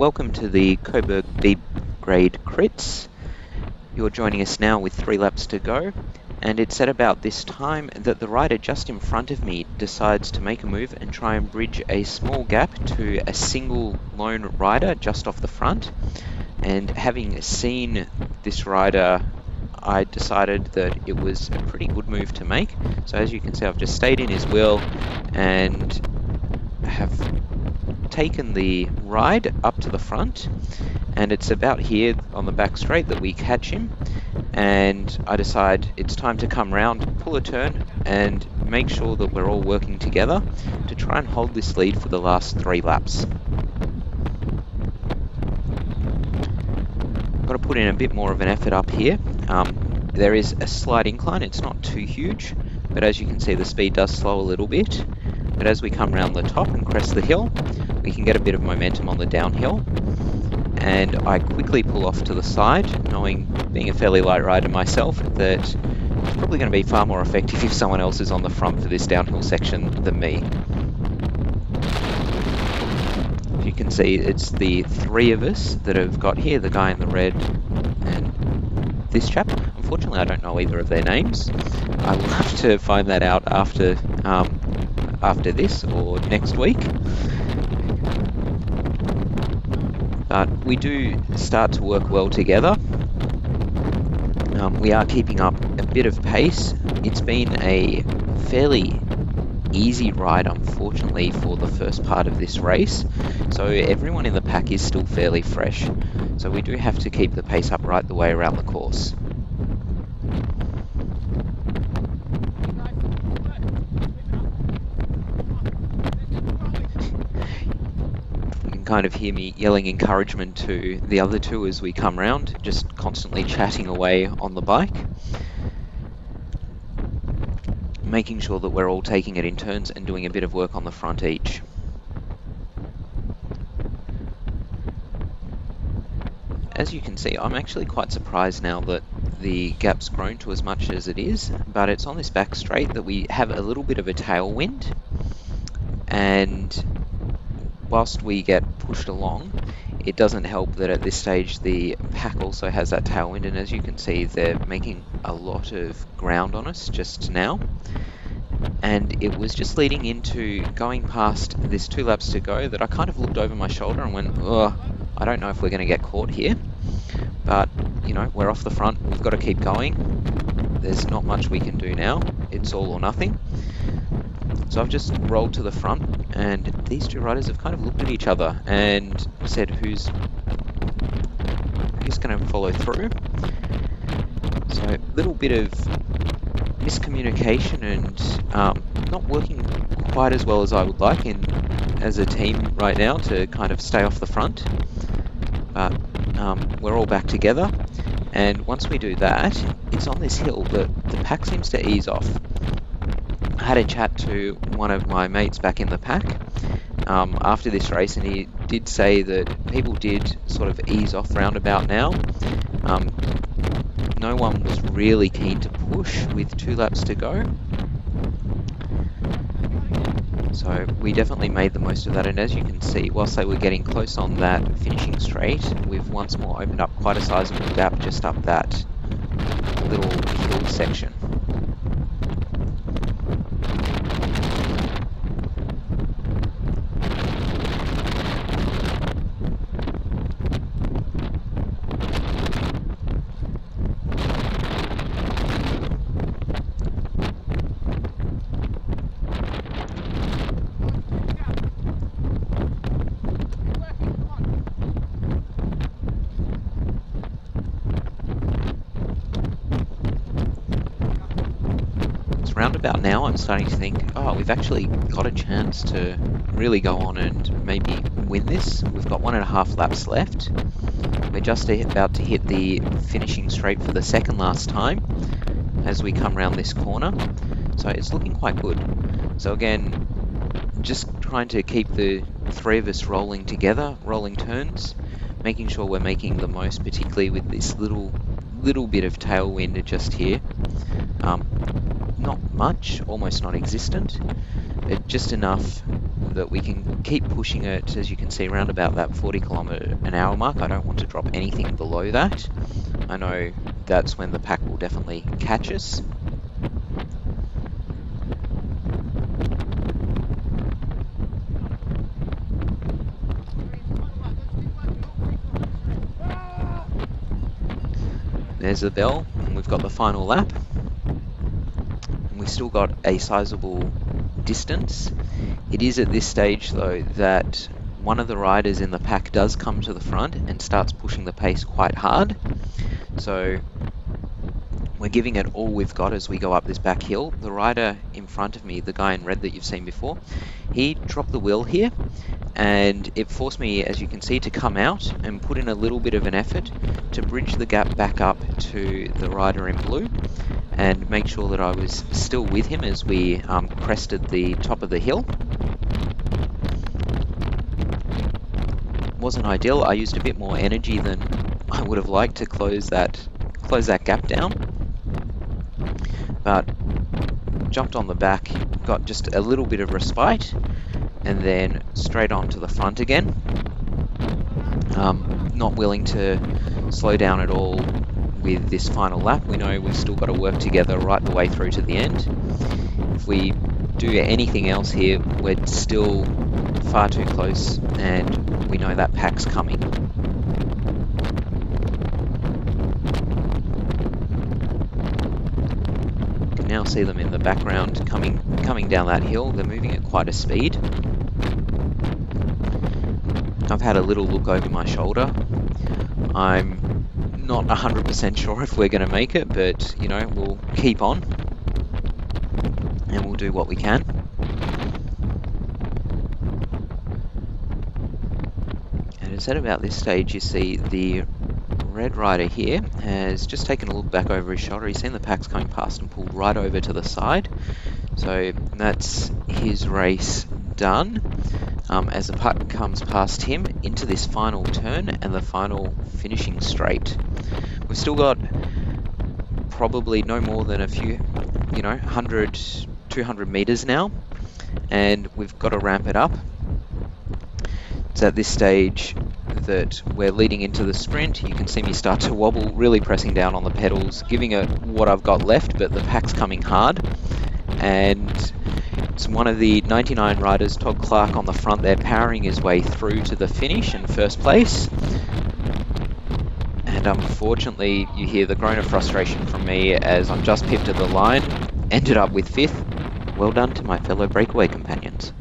welcome to the Coburg B-Grade Crits. You're joining us now with 3 laps to go, and it's at about this time that the rider just in front of me decides to make a move and try and bridge a small gap to a single lone rider just off the front. And having seen this rider, I decided that it was a pretty good move to make. So as you can see, I've just stayed in his wheel and have taken the ride up to the front, and it's about here on the back straight that we catch him, and I decide it's time to come round, pull a turn and make sure that we're all working together to try and hold this lead for the last 3 laps. I've got to put in a bit more of an effort up here. There is a slight incline, it's not too huge, but as you can see the speed does slow a little bit. But as we come around the top and crest the hill, we can get a bit of momentum on the downhill. And I quickly pull off to the side, knowing, being a fairly light rider myself, that it's probably going to be far more effective if someone else is on the front for this downhill section than me. As you can see, it's the 3 of us that have got here, the guy in the red and this chap. Unfortunately, I don't know either of their names. I will have to find that out after this or next week. But we do start to work well together. We are keeping up a bit of pace. It's been a fairly easy ride, unfortunately, for the first part of this race. So everyone in the pack is still fairly fresh. So we do have to keep the pace up right the way around the course. Kind of hear me yelling encouragement to the other 2 as we come round, just constantly chatting away on the bike, making sure that we're all taking it in turns and doing a bit of work on the front each. As you can see, I'm actually quite surprised now that the gap's grown to as much as it is, but it's on this back straight that we have a little bit of a tailwind, and whilst we get pushed along, it doesn't help that at this stage the pack also has that tailwind, and as you can see they're making a lot of ground on us just now. And it was just leading into going past this 2 laps to go that I kind of looked over my shoulder and went, oh, I don't know if we're going to get caught here. But, you know, we're off the front, we've got to keep going. There's not much we can do now, it's all or nothing. So I've just rolled to the front, and these 2 riders have kind of looked at each other and said who's going to follow through. So a little bit of miscommunication and not working quite as well as I would like as a team right now to kind of stay off the front. But we're all back together, and once we do that, it's on this hill that the pack seems to ease off. I had a chat to one of my mates back in the pack after this race, and he did say that people did sort of ease off roundabout now. No one was really keen to push with 2 laps to go. So we definitely made the most of that, and as you can see, whilst they were getting close on that finishing straight, we've once more opened up quite a sizable gap just up that little hill section. Roundabout now, I'm starting to think, oh, we've actually got a chance to really go on and maybe win this. We've got 1.5 laps left. We're just about to hit the finishing straight for the second last time as we come around this corner. So it's looking quite good. So again, just trying to keep the 3 of us rolling together, rolling turns, making sure we're making the most, particularly with this little bit of tailwind just here. Not much, almost non-existent, but just enough that we can keep pushing it, as you can see, around about that 40 km/h mark. I don't want to drop anything below that. I know that's when the pack will definitely catch us. There's the bell, and we've got the final lap. And we've still got a sizable distance. It is at this stage, though, that one of the riders in the pack does come to the front and starts pushing the pace quite hard. So we're giving it all we've got as we go up this back hill. The rider in front of me, the guy in red that you've seen before, he dropped the wheel here, and it forced me, as you can see, to come out and put in a little bit of an effort to bridge the gap back up to the rider in blue and make sure that I was still with him as we crested the top of the hill. Wasn't ideal. I used a bit more energy than I would have liked to close that gap down, but jumped on the back, got just a little bit of respite, and then straight on to the front again. Not willing to slow down at all with this final lap. We know we've still got to work together right the way through to the end. If we do anything else here, we're still far too close, and we know that pack's coming. You can now see them in the background coming down that hill. They're moving at quite a speed. I've had a little look over my shoulder. I'm not 100% sure if we're going to make it, but you know, we'll keep on and we'll do what we can. And it's at about this stage you see the red rider here has just taken a look back over his shoulder. He's seen the packs coming past and pulled right over to the side. So that's his race done. As the puck comes past him into this final turn and the final finishing straight. We've still got probably no more than a few, 100, 200 meters now, and we've got to ramp it up. It's at this stage that we're leading into the sprint. You can see me start to wobble, really pressing down on the pedals, giving it what I've got left, but the pack's coming hard. And it's one of the 99 riders, Todd Clark, on the front there, powering his way through to the finish in first place. And unfortunately, you hear the groan of frustration from me as I'm just pipped at the line, ended up with 5th. Well done to my fellow breakaway companions.